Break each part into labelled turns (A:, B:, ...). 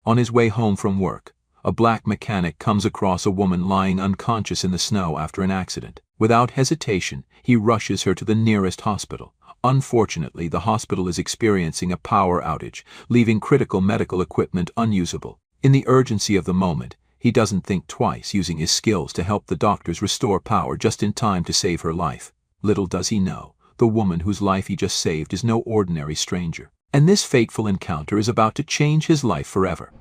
A: On his way home from work, a black mechanic comes across a woman lying unconscious in the snow after an accident. Without hesitation, he rushes her to the nearest hospital. Unfortunately, the hospital is experiencing a power outage, leaving critical medical equipment unusable. In the urgency of the moment, he doesn't think twice, using his skills to help the doctors restore power just in time to save her life. Little does he know, the woman whose life he just saved is no ordinary stranger. And this fateful encounter is about to change his life forever.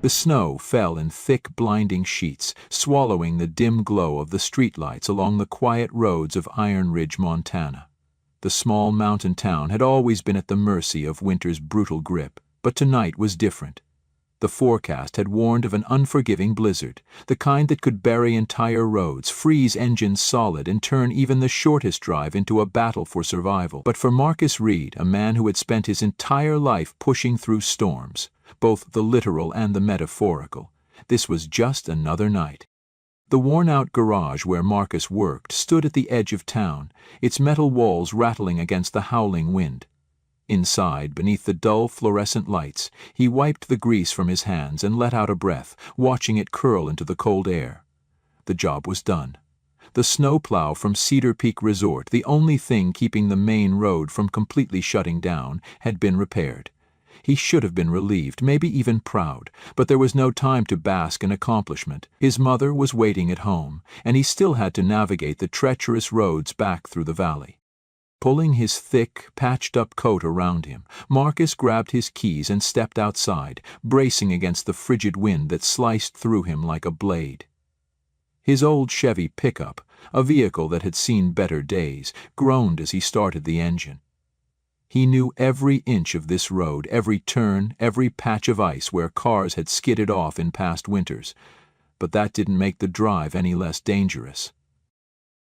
A: The snow fell in thick, blinding sheets, swallowing the dim glow of the streetlights along the quiet roads of Iron Ridge, Montana. The small mountain town had always been at the mercy of winter's brutal grip, but tonight was different. The forecast had warned of an unforgiving blizzard, the kind that could bury entire roads, freeze engines solid, and turn even the shortest drive into a battle for survival. But for Marcus Reed, a man who had spent his entire life pushing through storms, both the literal and the metaphorical, this was just another night. The worn-out garage where Marcus worked stood at the edge of town, its metal walls rattling against the howling wind. Inside, beneath the dull fluorescent lights, he wiped the grease from his hands and let out a breath, watching it curl into the cold air. The job was done. The snowplow from Cedar Peak Resort, the only thing keeping the main road from completely shutting down, had been repaired. He should have been relieved, maybe even proud, but there was no time to bask in accomplishment. His mother was waiting at home, and he still had to navigate the treacherous roads back through the valley. Pulling his thick, patched-up coat around him, Marcus grabbed his keys and stepped outside, bracing against the frigid wind that sliced through him like a blade. His old Chevy pickup, a vehicle that had seen better days, groaned as he started the engine. He knew every inch of this road, every turn, every patch of ice where cars had skidded off in past winters, but that didn't make the drive any less dangerous.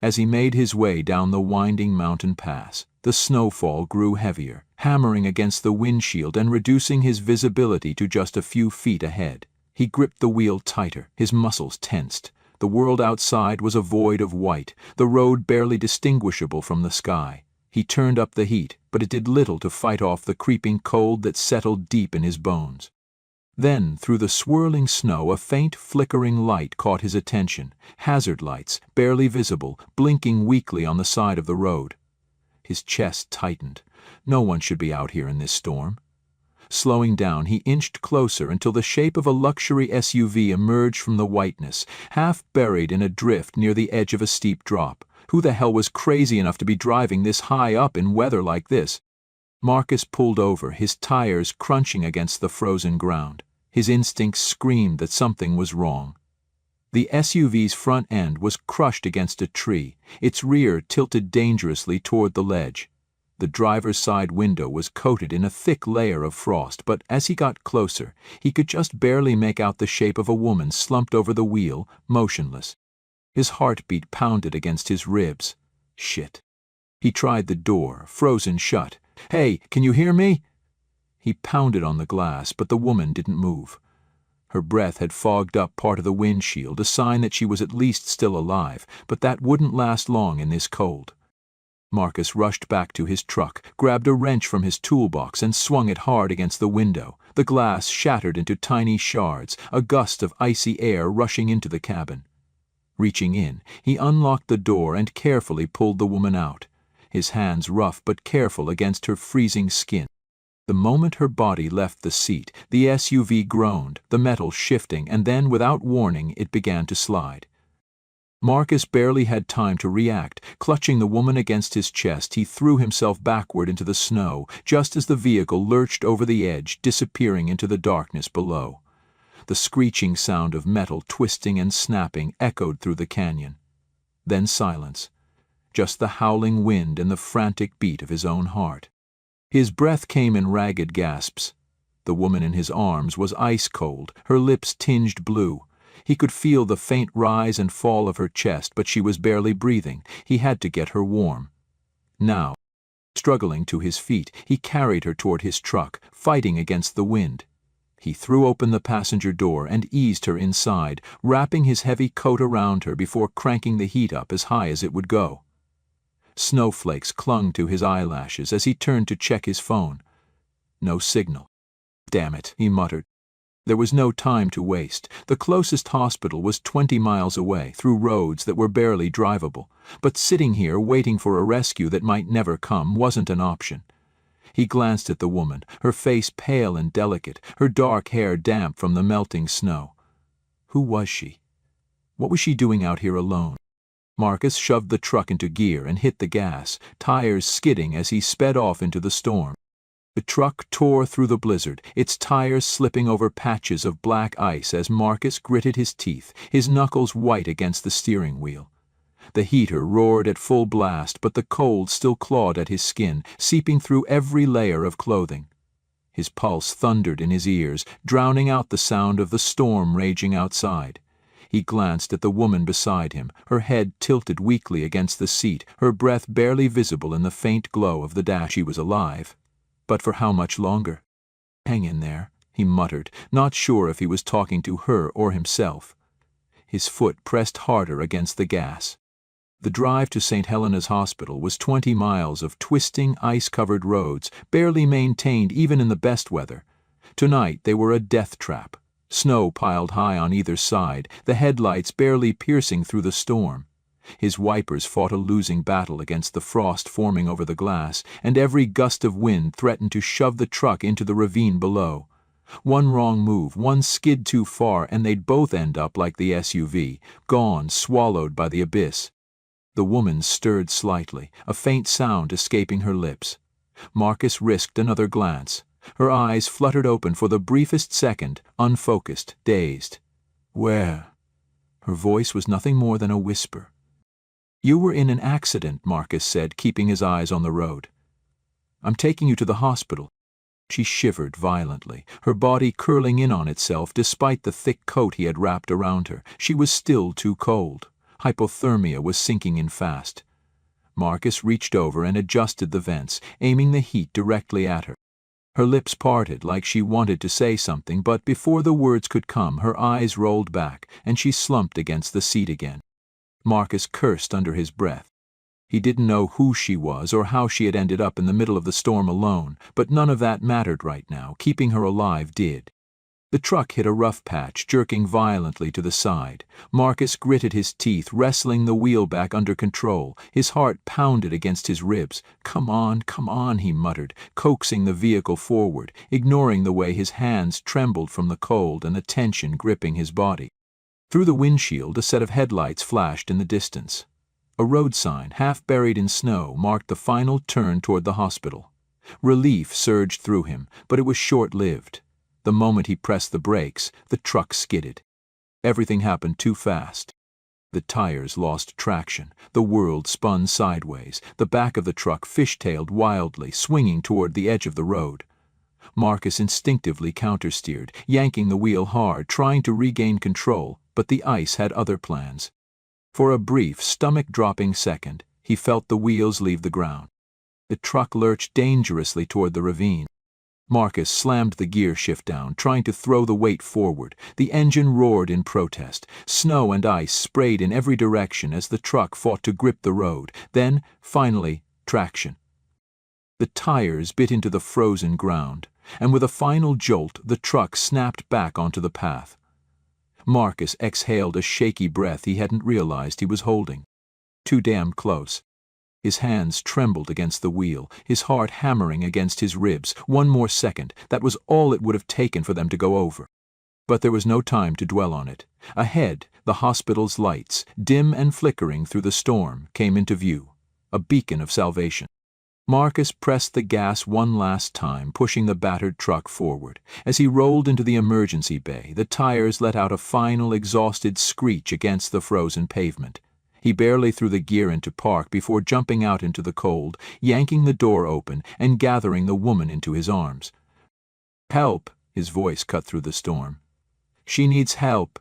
A: As he made his way down the winding mountain pass, the snowfall grew heavier, hammering against the windshield and reducing his visibility to just a few feet ahead. He gripped the wheel tighter, his muscles tensed. The world outside was a void of white, the road barely distinguishable from the sky. He turned up the heat, but it did little to fight off the creeping cold that settled deep in his bones. Then, through the swirling snow, a faint flickering light caught his attention. Hazard lights, barely visible, blinking weakly on the side of the road. His chest tightened. No one should be out here in this storm. Slowing down, he inched closer until the shape of a luxury SUV emerged from the whiteness, half buried in a drift near the edge of a steep drop. Who the hell was crazy enough to be driving this high up in weather like this? Marcus pulled over, his tires crunching against the frozen ground. His instincts screamed that something was wrong. The SUV's front end was crushed against a tree, its rear tilted dangerously toward the ledge. The driver's side window was coated in a thick layer of frost, but as he got closer, he could just barely make out the shape of a woman slumped over the wheel, motionless. His heartbeat pounded against his ribs. Shit. He tried the door, frozen shut. "Hey, can you hear me?" He pounded on the glass, but the woman didn't move. Her breath had fogged up part of the windshield, a sign that she was at least still alive, but that wouldn't last long in this cold. Marcus rushed back to his truck, grabbed a wrench from his toolbox and swung it hard against the window. The glass shattered into tiny shards, a gust of icy air rushing into the cabin. Reaching in, he unlocked the door and carefully pulled the woman out, his hands rough but careful against her freezing skin. The moment her body left the seat, the SUV groaned, the metal shifting, and then, without warning, it began to slide. Marcus barely had time to react. Clutching the woman against his chest, he threw himself backward into the snow, just as the vehicle lurched over the edge, disappearing into the darkness below. The screeching sound of metal twisting and snapping echoed through the canyon. Then silence. Just the howling wind and the frantic beat of his own heart. His breath came in ragged gasps. The woman in his arms was ice-cold, her lips tinged blue. He could feel the faint rise and fall of her chest, but she was barely breathing. He had to get her warm. Now, struggling to his feet, he carried her toward his truck, fighting against the wind. He threw open the passenger door and eased her inside, wrapping his heavy coat around her before cranking the heat up as high as it would go. Snowflakes clung to his eyelashes as he turned to check his phone. No signal. "Damn it," he muttered. There was no time to waste. The closest hospital was 20 miles away, through roads that were barely drivable. But sitting here waiting for a rescue that might never come wasn't an option. He glanced at the woman, her face pale and delicate, her dark hair damp from the melting snow. Who was she? What was she doing out here alone? Marcus shoved the truck into gear and hit the gas, tires skidding as he sped off into the storm. The truck tore through the blizzard, its tires slipping over patches of black ice as Marcus gritted his teeth, his knuckles white against the steering wheel. The heater roared at full blast, but the cold still clawed at his skin, seeping through every layer of clothing. His pulse thundered in his ears, drowning out the sound of the storm raging outside. He glanced at the woman beside him, her head tilted weakly against the seat, her breath barely visible in the faint glow of the dash. She was alive. But for how much longer? Hang in there, he muttered, not sure if he was talking to her or himself. His foot pressed harder against the gas. The drive to St. Helena's Hospital was 20 miles of twisting, ice-covered roads, barely maintained even in the best weather. Tonight they were a death trap. Snow piled high on either side, the headlights barely piercing through the storm. His wipers fought a losing battle against the frost forming over the glass, and every gust of wind threatened to shove the truck into the ravine below. One wrong move, one skid too far, and they'd both end up like the SUV, gone, swallowed by the abyss. The woman stirred slightly, a faint sound escaping her lips. Marcus risked another glance. Her eyes fluttered open for the briefest second, unfocused, dazed. Where? Her voice was nothing more than a whisper. You were in an accident, Marcus said, keeping his eyes on the road. I'm taking you to the hospital. She shivered violently, her body curling in on itself despite the thick coat he had wrapped around her. She was still too cold. Hypothermia was sinking in fast. Marcus reached over and adjusted the vents, aiming the heat directly at her. Her lips parted like she wanted to say something, but before the words could come, her eyes rolled back, and she slumped against the seat again. Marcus cursed under his breath. He didn't know who she was or how she had ended up in the middle of the storm alone, but none of that mattered right now. Keeping her alive did. The truck hit a rough patch, jerking violently to the side. Marcus gritted his teeth, wrestling the wheel back under control. His heart pounded against his ribs. Come on, he muttered, coaxing the vehicle forward, ignoring the way his hands trembled from the cold and the tension gripping his body. Through the windshield, a set of headlights flashed in the distance. A road sign, half buried in snow, marked the final turn toward the hospital. Relief surged through him, but it was short-lived. The moment he pressed the brakes, the truck skidded. Everything happened too fast. The tires lost traction. The world spun sideways. The back of the truck fishtailed wildly, swinging toward the edge of the road. Marcus instinctively countersteered, yanking the wheel hard, trying to regain control, but the ice had other plans. For a brief, stomach-dropping second, he felt the wheels leave the ground. The truck lurched dangerously toward the ravine. Marcus slammed the gear shift down, trying to throw the weight forward. The engine roared in protest. Snow and ice sprayed in every direction as the truck fought to grip the road. Then, finally, traction. The tires bit into the frozen ground, and with a final jolt, the truck snapped back onto the path. Marcus exhaled a shaky breath he hadn't realized he was holding. Too damn close. His hands trembled against the wheel, his heart hammering against his ribs. One more second, that was all it would have taken for them to go over. But there was no time to dwell on it. Ahead, the hospital's lights, dim and flickering through the storm, came into view, a beacon of salvation. Marcus pressed the gas one last time, pushing the battered truck forward. As he rolled into the emergency bay, the tires let out a final exhausted screech against the frozen pavement. He barely threw the gear into park before jumping out into the cold, yanking the door open and gathering the woman into his arms. "Help!" His voice cut through the storm. "She needs help."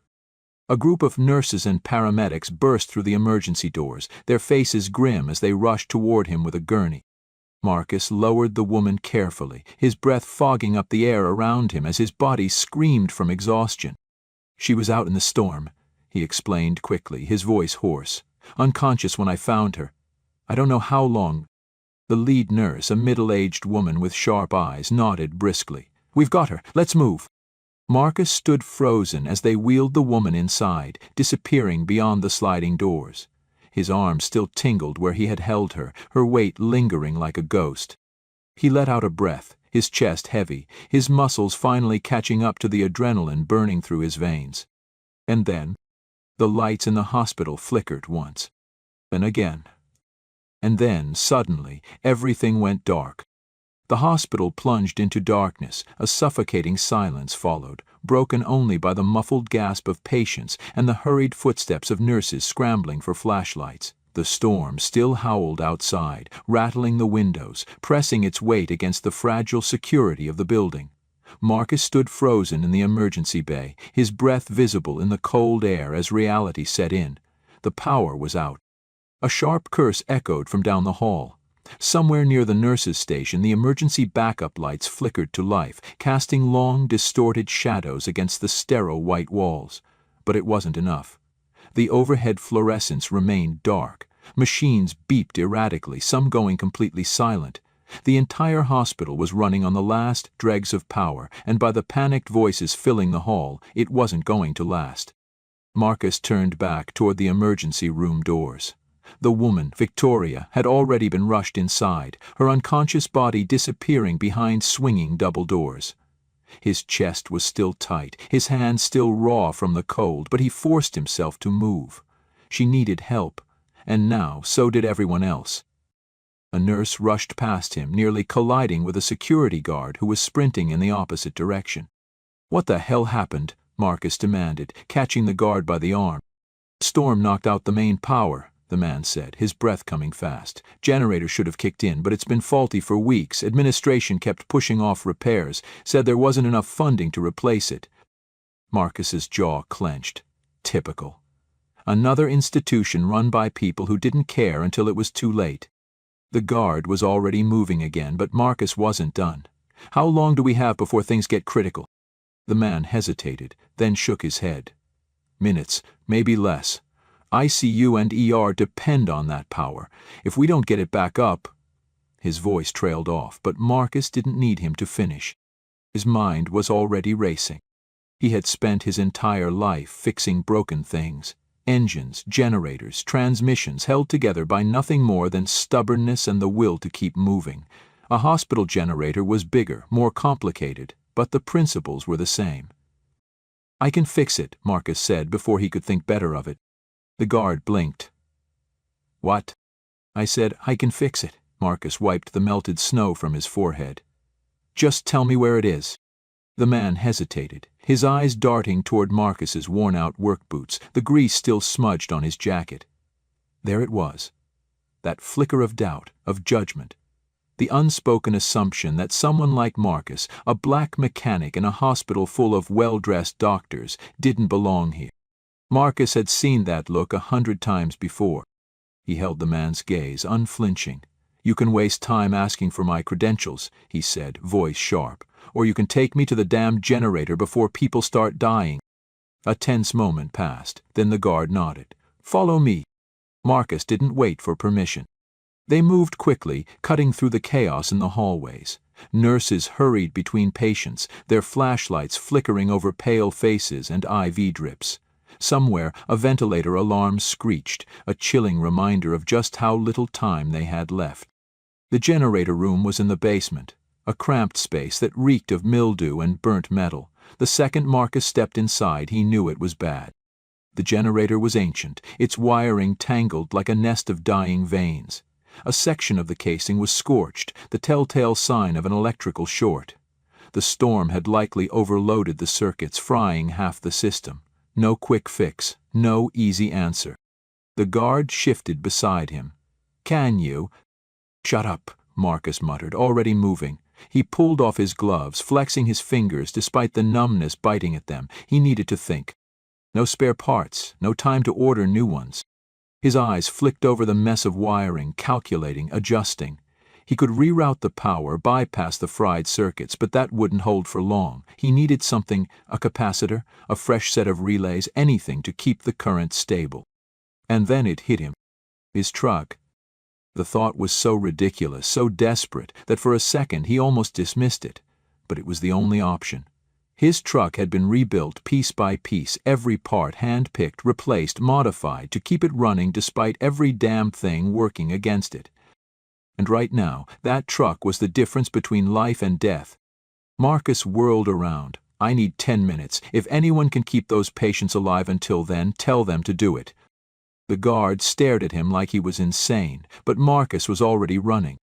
A: A group of nurses and paramedics burst through the emergency doors, their faces grim as they rushed toward him with a gurney. Marcus lowered the woman carefully, his breath fogging up the air around him as his body screamed from exhaustion. "She was out in the storm," he explained quickly, his voice hoarse. "Unconscious when I found her. I don't know how long." The lead nurse, a middle-aged woman with sharp eyes, nodded briskly. "We've got her. Let's move." Marcus stood frozen as they wheeled the woman inside, disappearing beyond the sliding doors. His arms still tingled where he had held her, her weight lingering like a ghost. He let out a breath, his chest heavy, his muscles finally catching up to the adrenaline burning through his veins. And then, the lights in the hospital flickered once. And again. And then, suddenly, everything went dark. The hospital plunged into darkness, a suffocating silence followed, broken only by the muffled gasp of patients and the hurried footsteps of nurses scrambling for flashlights. The storm still howled outside, rattling the windows, pressing its weight against the fragile security of the building. Marcus stood frozen in the emergency bay, his breath visible in the cold air as reality set in. The power was out. A sharp curse echoed from down the hall. Somewhere near the nurses' station, the emergency backup lights flickered to life, casting long, distorted shadows against the sterile white walls. But it wasn't enough. The overhead fluorescence remained dark. Machines beeped erratically, some going completely silent. The entire hospital was running on the last dregs of power, and by the panicked voices filling the hall, it wasn't going to last. Marcus turned back toward the emergency room doors. The woman, Victoria, had already been rushed inside, her unconscious body disappearing behind swinging double doors. His chest was still tight, his hands still raw from the cold, but he forced himself to move. She needed help, and now so did everyone else. A nurse rushed past him, nearly colliding with a security guard who was sprinting in the opposite direction. "What the hell happened?" Marcus demanded, catching the guard by the arm. "Storm knocked out the main power," the man said, his breath coming fast. "Generator should have kicked in, but it's been faulty for weeks. Administration kept pushing off repairs, said there wasn't enough funding to replace it." Marcus's jaw clenched. Typical. Another institution run by people who didn't care until it was too late. The guard was already moving again, but Marcus wasn't done. "How long do we have before things get critical?" The man hesitated, then shook his head. "Minutes, maybe less. ICU and ER depend on that power. If we don't get it back up—" His voice trailed off, but Marcus didn't need him to finish. His mind was already racing. He had spent his entire life fixing broken things. Engines, generators, transmissions held together by nothing more than stubbornness and the will to keep moving. A hospital generator was bigger, more complicated, but the principles were the same. "I can fix it," Marcus said before he could think better of it. The guard blinked. "What?" "I said, I can fix it." Marcus wiped the melted snow from his forehead. "Just tell me where it is." The man hesitated, his eyes darting toward Marcus's worn-out work boots, the grease still smudged on his jacket. There it was. That flicker of doubt, of judgment. The unspoken assumption that someone like Marcus, a black mechanic in a hospital full of well-dressed doctors, didn't belong here. Marcus had seen that look 100 times before. He held the man's gaze, unflinching. "You can waste time asking for my credentials," he said, voice sharp, "or you can take me to the damn generator before people start dying." A tense moment passed, then the guard nodded. "Follow me." Marcus didn't wait for permission. They moved quickly, cutting through the chaos in the hallways. Nurses hurried between patients, their flashlights flickering over pale faces and IV drips. Somewhere, a ventilator alarm screeched, a chilling reminder of just how little time they had left. The generator room was in the basement, a cramped space that reeked of mildew and burnt metal. The second Marcus stepped inside, he knew it was bad. The generator was ancient, its wiring tangled like a nest of dying veins. A section of the casing was scorched, the telltale sign of an electrical short. The storm had likely overloaded the circuits, frying half the system. No quick fix, no easy answer. The guard shifted beside him. "Can you—" "Shut up," Marcus muttered, already moving. He pulled off his gloves, flexing his fingers despite the numbness biting at them. He needed to think. No spare parts, no time to order new ones. His eyes flicked over the mess of wiring, calculating, adjusting. He could reroute the power, bypass the fried circuits, but that wouldn't hold for long. He needed something, a capacitor, a fresh set of relays, anything to keep the current stable. And then it hit him. His truck. The thought was so ridiculous, so desperate, that for a second he almost dismissed it. But it was the only option. His truck had been rebuilt piece by piece, every part hand-picked, replaced, modified to keep it running despite every damn thing working against it. And right now, that truck was the difference between life and death. Marcus whirled around. I need 10 minutes. If anyone can keep those patients alive until then, tell them to do it. The guard stared at him like he was insane, but Marcus was already running.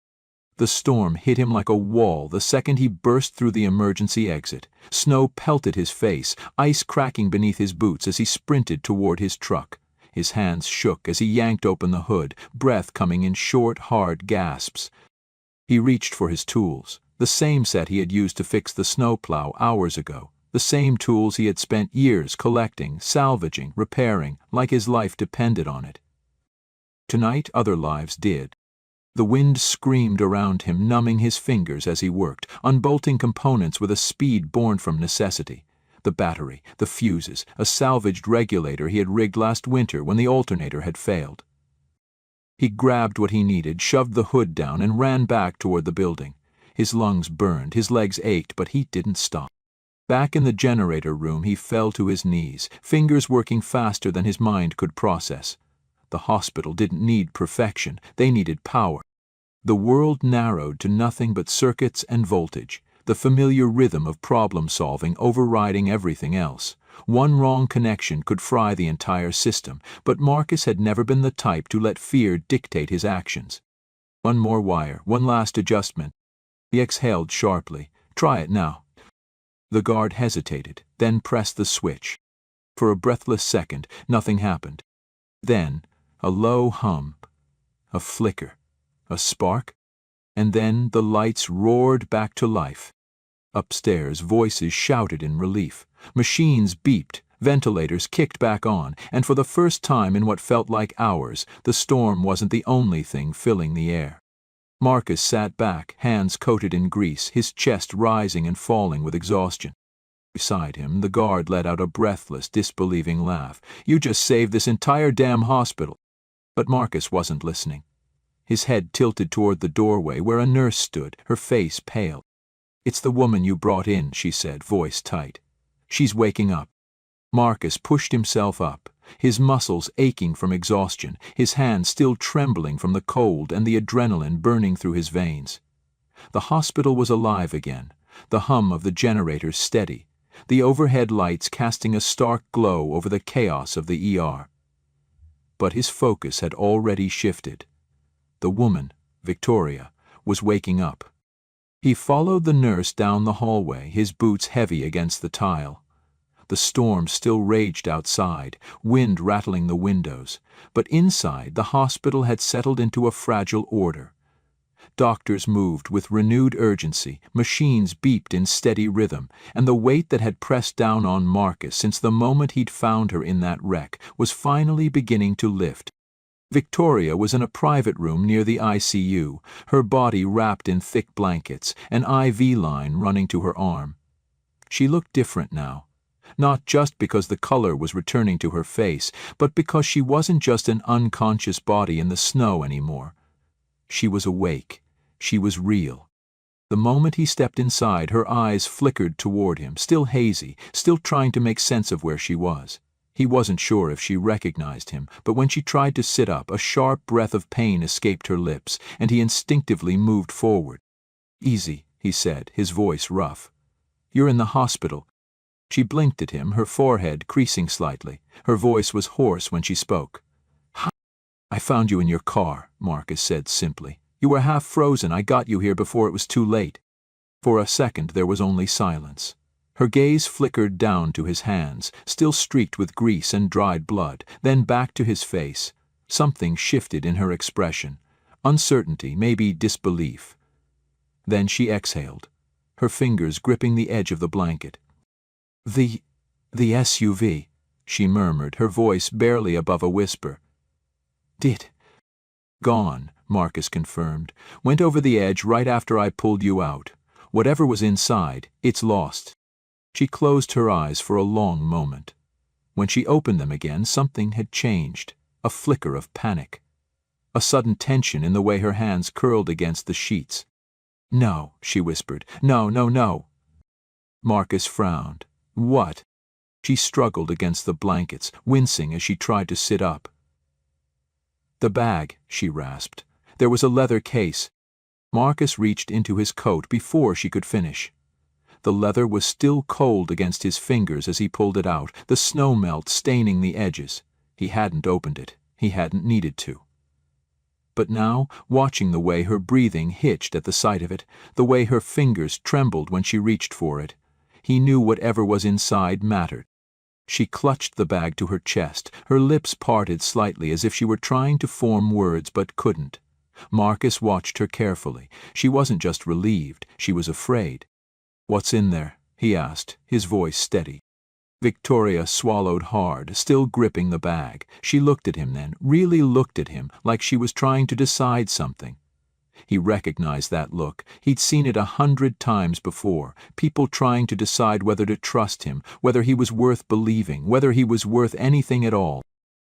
A: The storm hit him like a wall the second he burst through the emergency exit. Snow pelted his face, ice cracking beneath his boots as he sprinted toward his truck. His hands shook as he yanked open the hood, breath coming in short, hard gasps. He reached for his tools, the same set he had used to fix the snowplow hours ago, the same tools he had spent years collecting, salvaging, repairing, like his life depended on it. Tonight other lives did. The wind screamed around him, numbing his fingers as he worked, unbolting components with a speed born from necessity. The battery, the fuses, a salvaged regulator he had rigged last winter when the alternator had failed. He grabbed what he needed, shoved the hood down, and ran back toward the building. His lungs burned, his legs ached, but he didn't stop. Back in the generator room, he fell to his knees, fingers working faster than his mind could process. The hospital didn't need perfection, they needed power. The world narrowed to nothing but circuits and voltage, the familiar rhythm of problem-solving overriding everything else. One wrong connection could fry the entire system, but Marcus had never been the type to let fear dictate his actions. One more wire, one last adjustment. He exhaled sharply. Try it now. The guard hesitated, then pressed the switch. For a breathless second, nothing happened. Then, a low hum, a flicker, a spark, and then the lights roared back to life. Upstairs, voices shouted in relief. Machines beeped, ventilators kicked back on, and for the first time in what felt like hours, the storm wasn't the only thing filling the air. Marcus sat back, hands coated in grease, his chest rising and falling with exhaustion. Beside him, the guard let out a breathless, disbelieving laugh. You just saved this entire damn hospital. But Marcus wasn't listening. His head tilted toward the doorway where a nurse stood, her face pale. It's the woman you brought in, she said, voice tight. She's waking up. Marcus pushed himself up, his muscles aching from exhaustion, his hands still trembling from the cold and the adrenaline burning through his veins. The hospital was alive again, the hum of the generators steady, the overhead lights casting a stark glow over the chaos of the ER. But his focus had already shifted. The woman, Victoria, was waking up. He followed the nurse down the hallway, his boots heavy against the tile. The storm still raged outside, wind rattling the windows, but inside the hospital had settled into a fragile order. Doctors moved with renewed urgency, machines beeped in steady rhythm, and the weight that had pressed down on Marcus since the moment he'd found her in that wreck was finally beginning to lift. Victoria was in a private room near the ICU, her body wrapped in thick blankets, an IV line running to her arm. She looked different now, not just because the color was returning to her face, but because she wasn't just an unconscious body in the snow anymore. She was awake. She was real. The moment he stepped inside, her eyes flickered toward him, still hazy, still trying to make sense of where she was. He wasn't sure if she recognized him, but when she tried to sit up, a sharp breath of pain escaped her lips, and he instinctively moved forward. Easy, he said, his voice rough. You're in the hospital. She blinked at him, her forehead creasing slightly. Her voice was hoarse when she spoke. I found you in your car, Marcus said simply. You were half frozen. I got you here before it was too late. For a second there was only silence. Her gaze flickered down to his hands, still streaked with grease and dried blood, then back to his face. Something shifted in her expression. Uncertainty, maybe disbelief. Then she exhaled, her fingers gripping the edge of the blanket. The SUV, she murmured, her voice barely above a whisper. Gone, Marcus confirmed. Went over the edge right after I pulled you out. Whatever was inside, it's lost. She closed her eyes for a long moment. When she opened them again, something had changed, a flicker of panic. A sudden tension in the way her hands curled against the sheets. No, she whispered. No. Marcus frowned. What? She struggled against the blankets, wincing as she tried to sit up. The bag, she rasped. There was a leather case. Marcus reached into his coat before she could finish. The leather was still cold against his fingers as he pulled it out, the snow melt staining the edges. He hadn't opened it. He hadn't needed to. But now, watching the way her breathing hitched at the sight of it, the way her fingers trembled when she reached for it, he knew whatever was inside mattered. She clutched the bag to her chest, her lips parted slightly as if she were trying to form words but couldn't. Marcus watched her carefully. She wasn't just relieved, she was afraid. "What's in there?" he asked, his voice steady. Victoria swallowed hard, still gripping the bag. She looked at him then, really looked at him, like she was trying to decide something. He recognized that look. He'd seen it 100 times before, people trying to decide whether to trust him, whether he was worth believing, whether he was worth anything at all.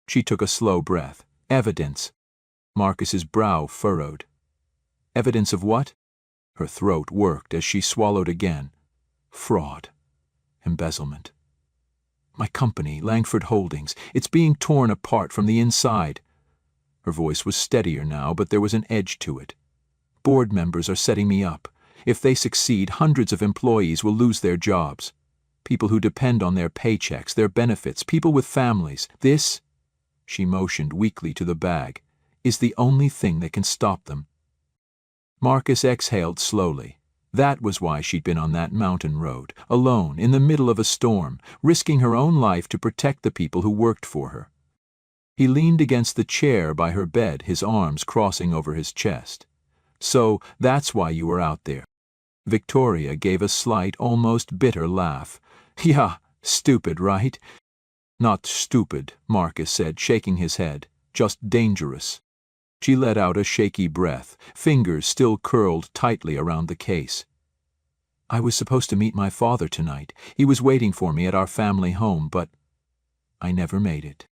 A: She took a slow breath. Evidence. Marcus's brow furrowed. Evidence of what? Her throat worked as she swallowed again. Fraud. Embezzlement. My company, Langford Holdings, it's being torn apart from the inside. Her voice was steadier now, but there was an edge to it. Board members are setting me up. If they succeed, hundreds of employees will lose their jobs. People who depend on their paychecks, their benefits, people with families. This, she motioned weakly to the bag, is the only thing that can stop them. Marcus exhaled slowly. That was why she'd been on that mountain road, alone, in the middle of a storm, risking her own life to protect the people who worked for her. He leaned against the chair by her bed, his arms crossing over his chest. So, that's why you were out there. Victoria gave a slight, almost bitter laugh. Yeah, stupid, right? Not stupid, Marcus said, shaking his head. Just dangerous. She let out a shaky breath, fingers still curled tightly around the case. I was supposed to meet my father tonight. He was waiting for me at our family home, but I never made it.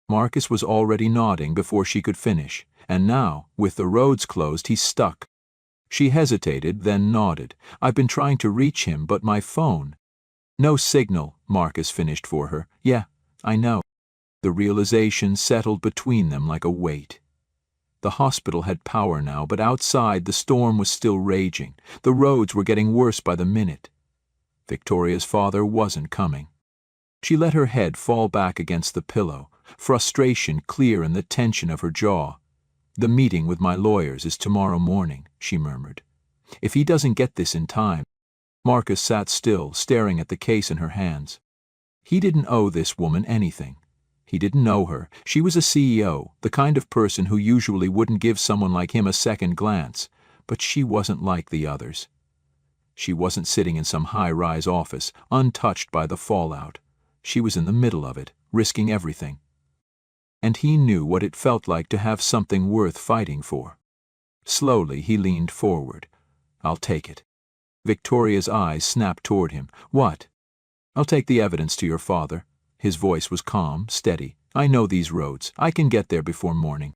A: Marcus was already nodding before she could finish, and now, with the roads closed, he's stuck. She hesitated, then nodded. I've been trying to reach him, but my phone. No signal, Marcus finished for her. Yeah, I know. The realization settled between them like a weight. The hospital had power now, but outside the storm was still raging. The roads were getting worse by the minute. Victoria's father wasn't coming. She let her head fall back against the pillow, frustration clear in the tension of her jaw. The meeting with my lawyers is tomorrow morning, she murmured. If he doesn't get this in time. Marcus sat still, staring at the case in her hands. He didn't owe this woman anything. He didn't know her. She was a CEO, the kind of person who usually wouldn't give someone like him a second glance, but she wasn't like the others. She wasn't sitting in some high-rise office, untouched by the fallout. She was in the middle of it, risking everything. And he knew what it felt like to have something worth fighting for. Slowly he leaned forward. I'll take it. Victoria's eyes snapped toward him. What? I'll take the evidence to your father. His voice was calm, steady. I know these roads. I can get there before morning.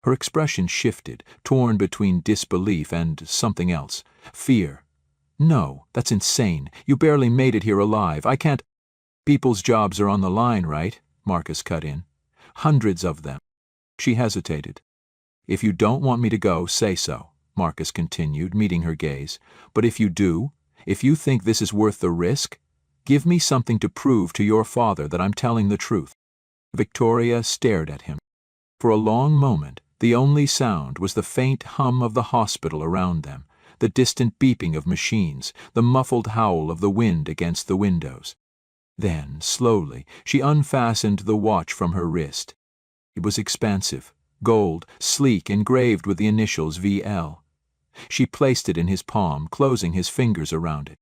A: Her expression shifted, torn between disbelief and something else. Fear. No, that's insane. You barely made it here alive. I can't. People's jobs are on the line, right? Marcus cut in. Hundreds of them. She hesitated. If you don't want me to go, say so, Marcus continued, meeting her gaze. But if you do, if you think this is worth the risk, give me something to prove to your father that I'm telling the truth. Victoria stared at him. For a long moment, the only sound was the faint hum of the hospital around them, the distant beeping of machines, the muffled howl of the wind against the windows. Then, slowly, she unfastened the watch from her wrist. It was expansive, gold, sleek, engraved with the initials VL. She placed it in his palm, closing his fingers around it.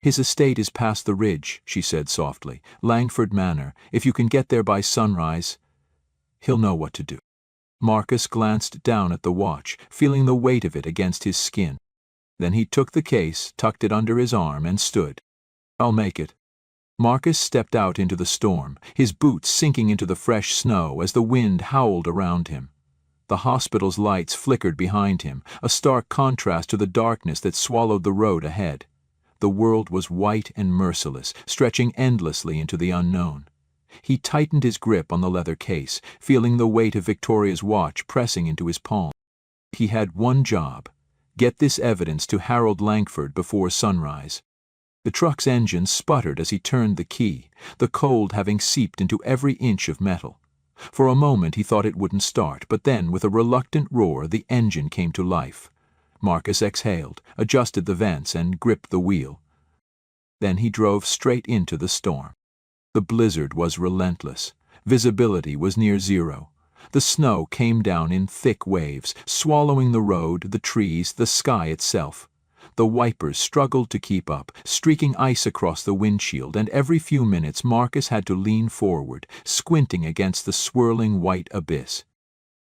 A: His estate is past the ridge, she said softly. Langford Manor. If you can get there by sunrise, he'll know what to do. Marcus glanced down at the watch, feeling the weight of it against his skin. Then he took the case, tucked it under his arm, and stood. I'll make it. Marcus stepped out into the storm, his boots sinking into the fresh snow as the wind howled around him. The hospital's lights flickered behind him, a stark contrast to the darkness that swallowed the road ahead. The world was white and merciless, stretching endlessly into the unknown. He tightened his grip on the leather case, feeling the weight of Victoria's watch pressing into his palm. He had one job: get this evidence to Harold Langford before sunrise. The truck's engine sputtered as he turned the key, the cold having seeped into every inch of metal. For a moment he thought it wouldn't start, but then, with a reluctant roar, the engine came to life. Marcus exhaled, adjusted the vents, and gripped the wheel. Then he drove straight into the storm. The blizzard was relentless. Visibility was near zero. The snow came down in thick waves, swallowing the road, the trees, the sky itself. The wipers struggled to keep up, streaking ice across the windshield, and every few minutes Marcus had to lean forward, squinting against the swirling white abyss.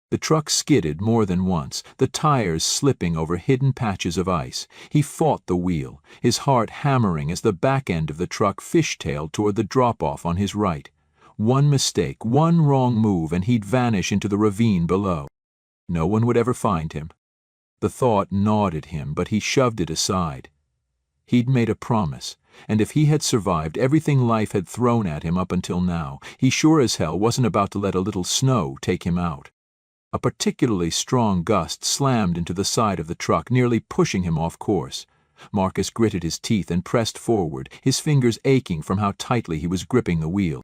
A: The truck skidded more than once, the tires slipping over hidden patches of ice. He fought the wheel, his heart hammering as the back end of the truck fishtailed toward the drop-off on his right. One mistake, one wrong move, and he'd vanish into the ravine below. No one would ever find him. The thought gnawed at him, but he shoved it aside. He'd made a promise, and if he had survived everything life had thrown at him up until now, he sure as hell wasn't about to let a little snow take him out. A particularly strong gust slammed into the side of the truck, nearly pushing him off course. Marcus gritted his teeth and pressed forward, his fingers aching from how tightly he was gripping the wheel.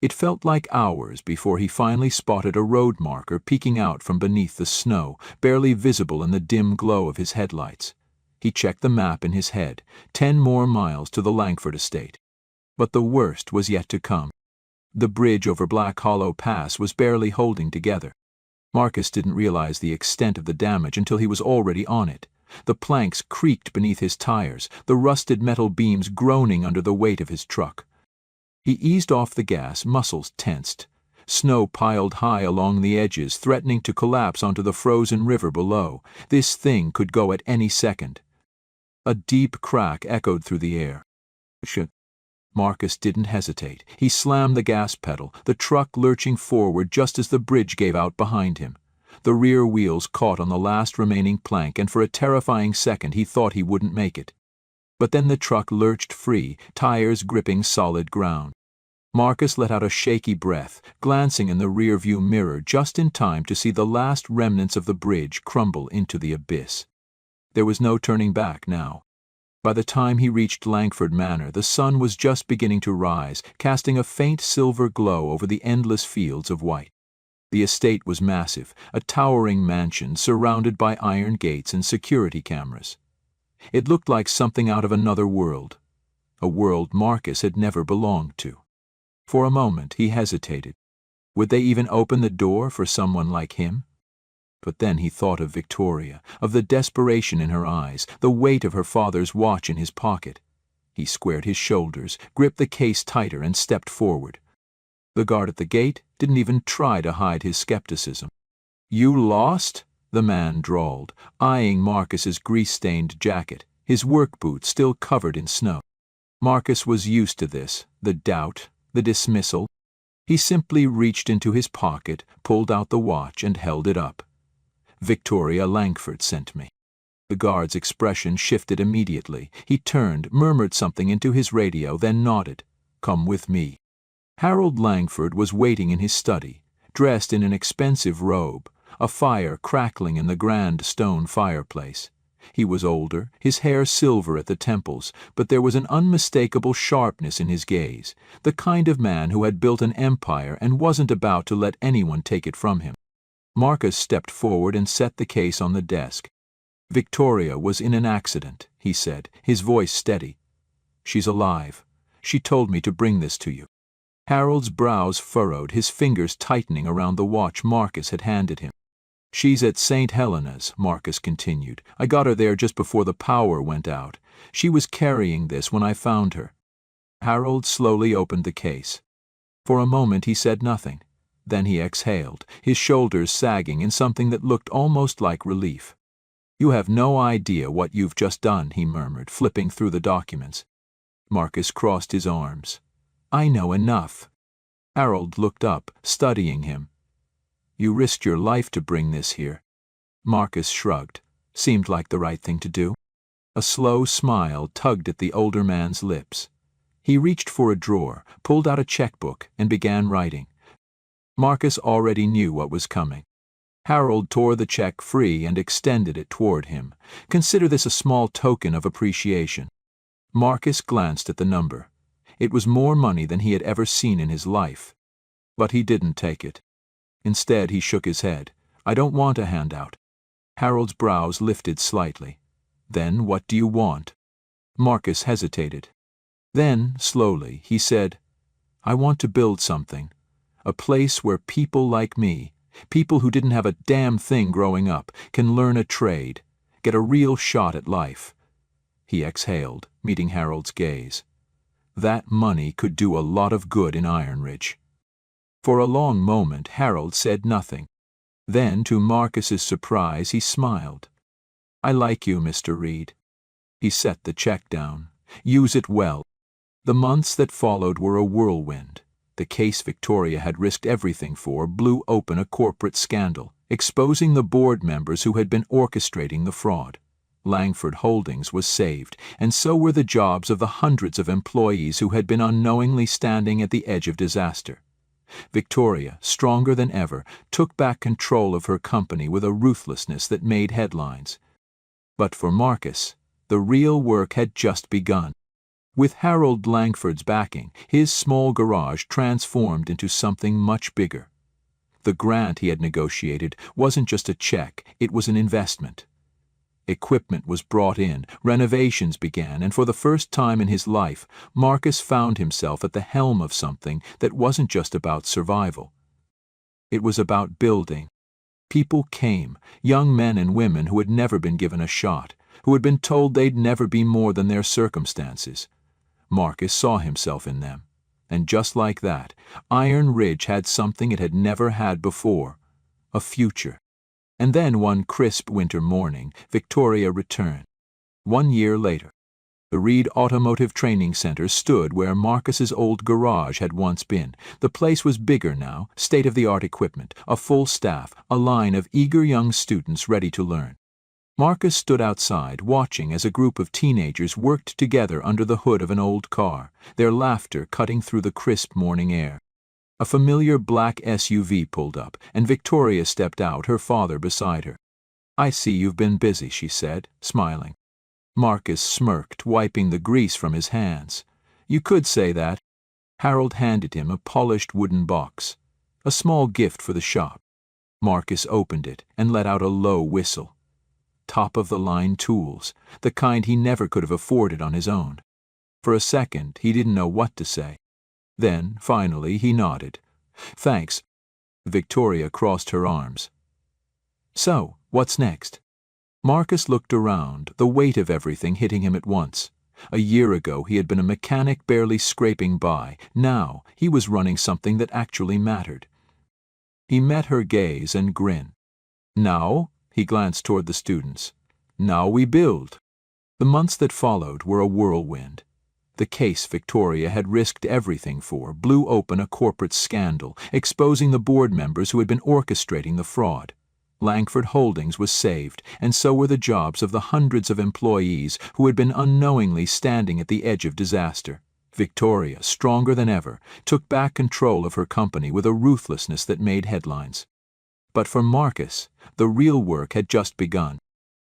A: It felt like hours before he finally spotted a road marker peeking out from beneath the snow, barely visible in the dim glow of his headlights. He checked the map in his head, 10 more miles to the Langford estate. But the worst was yet to come. The bridge over Black Hollow Pass was barely holding together. Marcus didn't realize the extent of the damage until he was already on it. The planks creaked beneath his tires, the rusted metal beams groaning under the weight of his truck. He eased off the gas, muscles tensed. Snow piled high along the edges, threatening to collapse onto the frozen river below. This thing could go at any second. A deep crack echoed through the air. Marcus didn't hesitate. He slammed the gas pedal, the truck lurching forward just as the bridge gave out behind him. The rear wheels caught on the last remaining plank, and for a terrifying second he thought he wouldn't make it. But then the truck lurched free, tires gripping solid ground. Marcus let out a shaky breath, glancing in the rearview mirror just in time to see the last remnants of the bridge crumble into the abyss. There was no turning back now. By the time he reached Langford Manor, the sun was just beginning to rise, casting a faint silver glow over the endless fields of white. The estate was massive, a towering mansion surrounded by iron gates and security cameras. It looked like something out of another world, a world Marcus had never belonged to. For a moment he hesitated. Would they even open the door for someone like him? But then he thought of Victoria, of the desperation in her eyes, the weight of her father's watch in his pocket. He squared his shoulders, gripped the case tighter, and stepped forward. The guard at the gate didn't even try to hide his skepticism. "You lost?" the man drawled, eyeing Marcus's grease-stained jacket, his work boots still covered in snow. Marcus was used to this, the doubt, the dismissal. He simply reached into his pocket, pulled out the watch, and held it up. "Victoria Langford sent me." The guard's expression shifted immediately. He turned, murmured something into his radio, then nodded. "Come with me." Harold Langford was waiting in his study, dressed in an expensive robe, a fire crackling in the grand stone fireplace. He was older, his hair silver at the temples, but there was an unmistakable sharpness in his gaze, the kind of man who had built an empire and wasn't about to let anyone take it from him. Marcus stepped forward and set the case on the desk. "Victoria was in an accident," he said, his voice steady. "She's alive. She told me to bring this to you." Harold's brows furrowed, his fingers tightening around the watch Marcus had handed him. "She's at St. Helena's," Marcus continued. "I got her there just before the power went out. She was carrying this when I found her." Harold slowly opened the case. For a moment he said nothing. Then he exhaled, his shoulders sagging in something that looked almost like relief. "You have no idea what you've just done," he murmured, flipping through the documents. Marcus crossed his arms. "I know enough." Harold looked up, studying him. "You risked your life to bring this here." Marcus shrugged. "Seemed like the right thing to do." A slow smile tugged at the older man's lips. He reached for a drawer, pulled out a checkbook, and began writing. Marcus already knew what was coming. Harold tore the check free and extended it toward him. Consider this a small token of appreciation. Marcus glanced at the number. It was more money than he had ever seen in his life. But he didn't take it. Instead, he shook his head. "I don't want a handout." Harold's brows lifted slightly. "Then what do you want?" Marcus hesitated. Then, slowly, he said, "I want to build something. A place where people like me, people who didn't have a damn thing growing up, can learn a trade, get a real shot at life." He exhaled, meeting Harold's gaze. That money could do a lot of good in Iron Ridge. For a long moment, Harold said nothing. Then, to Marcus's surprise, he smiled. "I like you, Mr. Reed." He set the check down. "Use it well." The months that followed were a whirlwind. The case Victoria had risked everything for blew open a corporate scandal, exposing the board members who had been orchestrating the fraud. Langford Holdings was saved, and so were the jobs of the hundreds of employees who had been unknowingly standing at the edge of disaster. Victoria, stronger than ever, took back control of her company with a ruthlessness that made headlines. But for Marcus, the real work had just begun. With Harold Langford's backing, his small garage transformed into something much bigger. The grant he had negotiated wasn't just a check, it was an investment. Equipment was brought in, renovations began, and for the first time in his life, Marcus found himself at the helm of something that wasn't just about survival. It was about building. People came, young men and women who had never been given a shot, who had been told they'd never be more than their circumstances. Marcus saw himself in them. And just like that, Iron Ridge had something it had never had before, a future. And then one crisp winter morning, Victoria returned. 1 year later, the Reed Automotive Training Center stood where Marcus's old garage had once been. The place was bigger now, state-of-the-art equipment, a full staff, a line of eager young students ready to learn. Marcus stood outside, watching as a group of teenagers worked together under the hood of an old car, their laughter cutting through the crisp morning air. A familiar black SUV pulled up, and Victoria stepped out, her father beside her. "I see you've been busy," she said, smiling. Marcus smirked, wiping the grease from his hands. "You could say that." Harold handed him a polished wooden box, a small gift for the shop. Marcus opened it and let out a low whistle. Top-of-the-line tools, the kind he never could have afforded on his own. For a second, he didn't know what to say. Then, finally, he nodded. "Thanks." Victoria crossed her arms. "So, what's next?" Marcus looked around, the weight of everything hitting him at once. A year ago he had been a mechanic barely scraping by. Now he was running something that actually mattered. He met her gaze and grinned. "Now?" He glanced toward the students. "Now we build." The months that followed were a whirlwind. The case Victoria had risked everything for blew open a corporate scandal, exposing the board members who had been orchestrating the fraud. Langford Holdings was saved, and so were the jobs of the hundreds of employees who had been unknowingly standing at the edge of disaster. Victoria, stronger than ever, took back control of her company with a ruthlessness that made headlines. But for Marcus, the real work had just begun.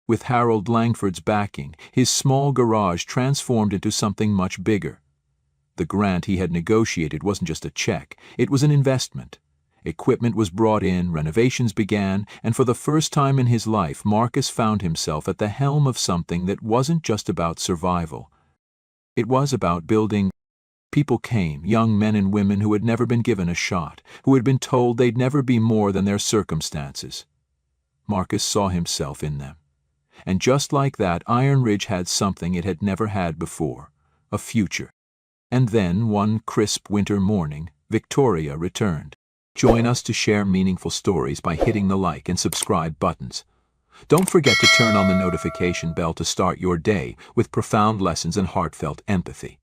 A: With Harold Langford's backing, his small garage transformed into something much bigger. The grant he had negotiated wasn't just a check, it was an investment. Equipment was brought in, renovations began, and for the first time in his life, Marcus found himself at the helm of something that wasn't just about survival. It was about building. People came, young men and women who had never been given a shot, who had been told they'd never be more than their circumstances. Marcus saw himself in them. And just like that, Iron Ridge had something it had never had before, a future. And then, one crisp winter morning, Victoria returned. Join us to share meaningful stories by hitting the like and subscribe buttons. Don't forget to turn on the notification bell to start your day with profound lessons and heartfelt empathy.